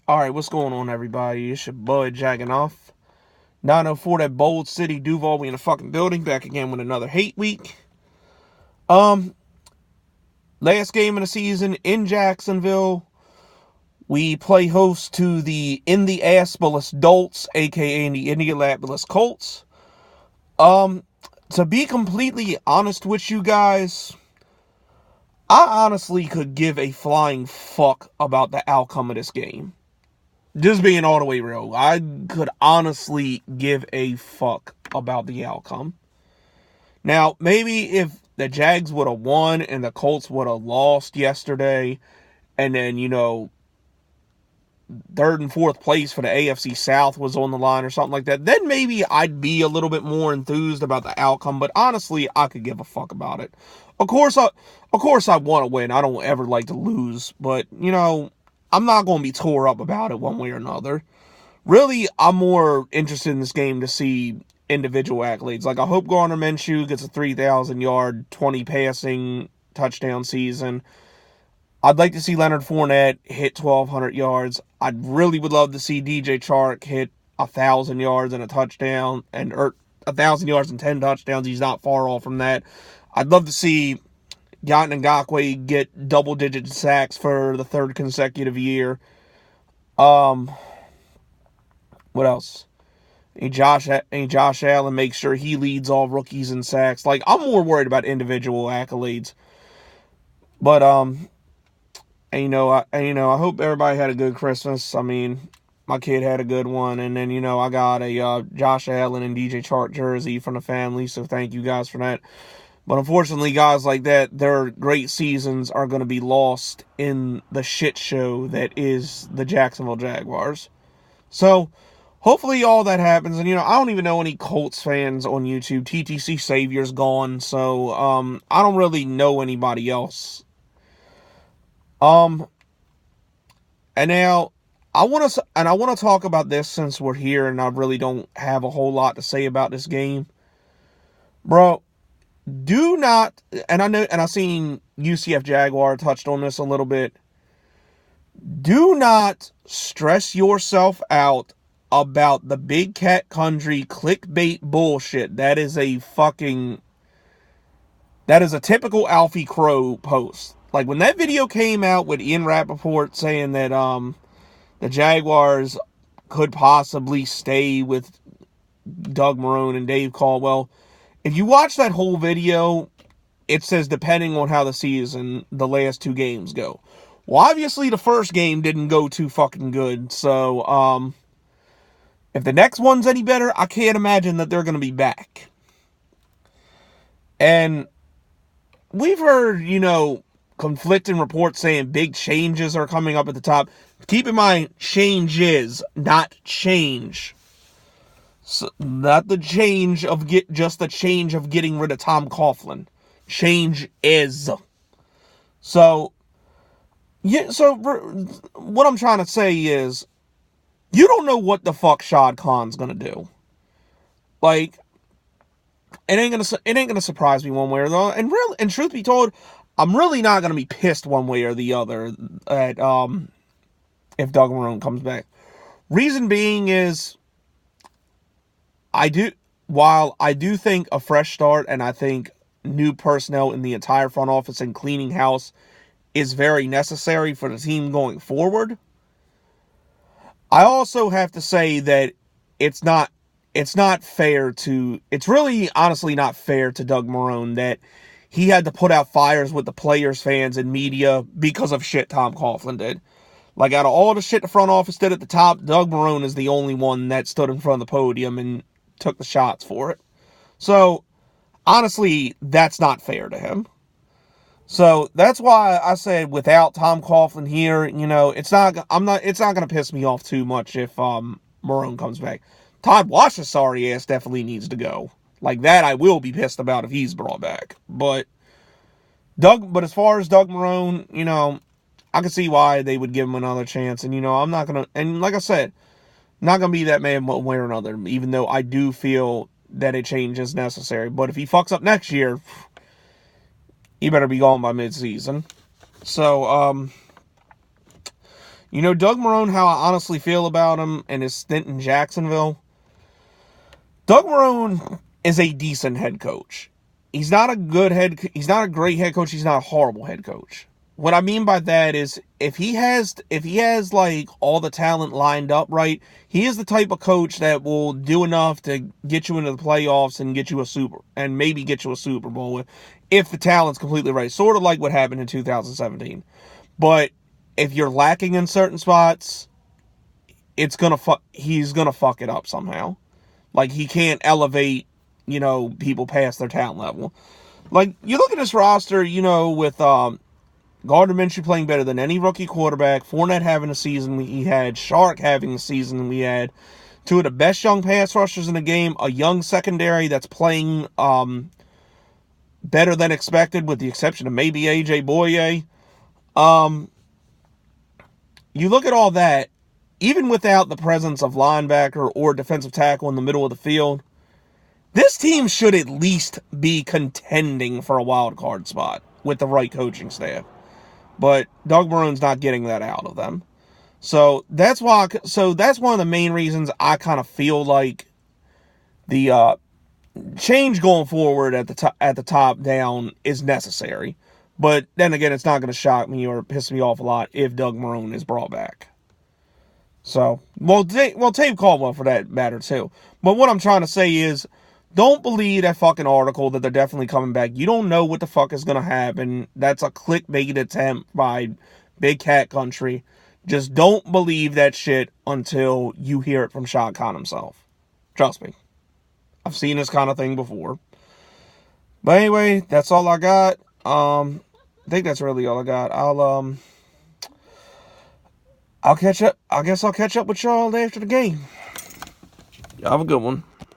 Alright, what's going on, everybody? It's your boy Jaginoff. 904 that Bold City Duval. We in the fucking building. Back again with another hate week. Um, Last game of the season in Jacksonville. We play host to the Indianapolis Dolts, aka the Indianapolis Colts. Um, to be completely honest with you guys, I honestly could give a flying fuck about the outcome of this game. Just being all the way real, I could honestly give a fuck about the outcome. Now, maybe if the Jags would have won and the Colts would have lost yesterday, and then, third and fourth place for the AFC South was on the line or something like that, then maybe I'd be a little bit more enthused about the outcome. But honestly, I could give a fuck about it. Of course, I want to win. I don't ever like to lose, but I'm not going to be tore up about it one way or another. Really, I'm more interested in this game to see individual accolades. Like, I hope Gardner Minshew gets a 3,000-yard, 20 passing touchdown season. I'd like to see Leonard Fournette hit 1,200 yards. I really would love to see DJ Chark hit 1,000 yards and a touchdown, or 1,000 yards and 10 touchdowns. He's not far off from that. I'd love to see Yannick Ngakoue get double-digit sacks for the third consecutive year. What else? Josh Allen makes sure he leads all rookies in sacks. Like, I'm more worried about individual accolades. But I hope everybody had a good Christmas. I mean, my kid had a good one, and then I got a Josh Allen and DJ Chark jersey from the family. So thank you guys for that. But unfortunately, guys like that, their great seasons are going to be lost in the shit show that is the Jacksonville Jaguars. So hopefully all that happens. And I don't even know any Colts fans on YouTube. TTC Savior's gone, so I don't really know anybody else. And now I want to talk about this since we're here and I really don't have a whole lot to say about this game. Bro, do not, and I've seen UCF Jaguar touched on this a little bit. Do not stress yourself out about the Big Cat Country clickbait bullshit. That is a typical Alfie Crow post. Like, when that video came out with Ian Rappaport saying that the Jaguars could possibly stay with Doug Marrone and Dave Caldwell, if you watch that whole video, it says depending on how the last two games go. Well, obviously the first game didn't go too fucking good, so if the next one's any better, I can't imagine that they're going to be back. And we've heard, conflicting reports saying big changes are coming up at the top. Keep in mind, changes, not change. So, not the change of just the change of getting rid of Tom Coughlin. Change is. So, yeah. So what I'm trying to say is, you don't know what the fuck Shad Khan's gonna do. Like, it ain't gonna surprise me one way or the other. And truth be told, I'm really not gonna be pissed one way or the other at if Doug Marrone comes back. Reason being is, while I do think a fresh start and I think new personnel in the entire front office and cleaning house is very necessary for the team going forward, I also have to say that it's really honestly not fair to Doug Marrone that he had to put out fires with the players, fans, and media because of shit Tom Coughlin did. Like, out of all the shit the front office did at the top, Doug Marrone is the only one that stood in front of the podium and took the shots for it. So, honestly, that's not fair to him. So that's why I said without Tom Coughlin here, it's not going to piss me off too much if Marrone comes back. Todd Wash's sorry ass definitely needs to go. Like, that I will be pissed about if he's brought back. But as far as Doug Marrone, I can see why they would give him another chance. And I'm not going to, and like I said, not going to be that man one way or another, even though I do feel that a change is necessary. But if he fucks up next year, he better be gone by mid-season. So, Doug Marrone, how I honestly feel about him and his stint in Jacksonville. Doug Marrone is a decent head coach. He's not a great head coach. He's not a horrible head coach. What I mean by that is if he has like all the talent lined up right, he is the type of coach that will do enough to get you into the playoffs and maybe get you a Super Bowl if the talent's completely right. Sort of like what happened in 2017. But if you're lacking in certain spots, he's gonna fuck it up somehow. Like he can't elevate, people past their talent level. Like you look at this roster, with Gardner Minshew playing better than any rookie quarterback, Fournette having a season he had, Shark having a season we had, two of the best young pass rushers in the game, a young secondary that's playing better than expected, with the exception of maybe AJ Boye. You look at all that, even without the presence of linebacker or defensive tackle in the middle of the field, this team should at least be contending for a wild card spot with the right coaching staff. But Doug Marrone's not getting that out of them. So that's one of the main reasons I kind of feel like the change going forward at the top down is necessary. But then again, it's not going to shock me or piss me off a lot if Doug Marrone is brought back. So, Dave Caldwell for that matter too. But what I'm trying to say is, don't believe that fucking article that they're definitely coming back. You don't know what the fuck is going to happen. That's a clickbait attempt by Big Cat Country. Just don't believe that shit until you hear it from Shad Khan himself. Trust me. I've seen this kind of thing before. But anyway, that's all I got. I think that's really all I got. I'll catch up. I guess I'll catch up with y'all after the game. Y'all have a good one.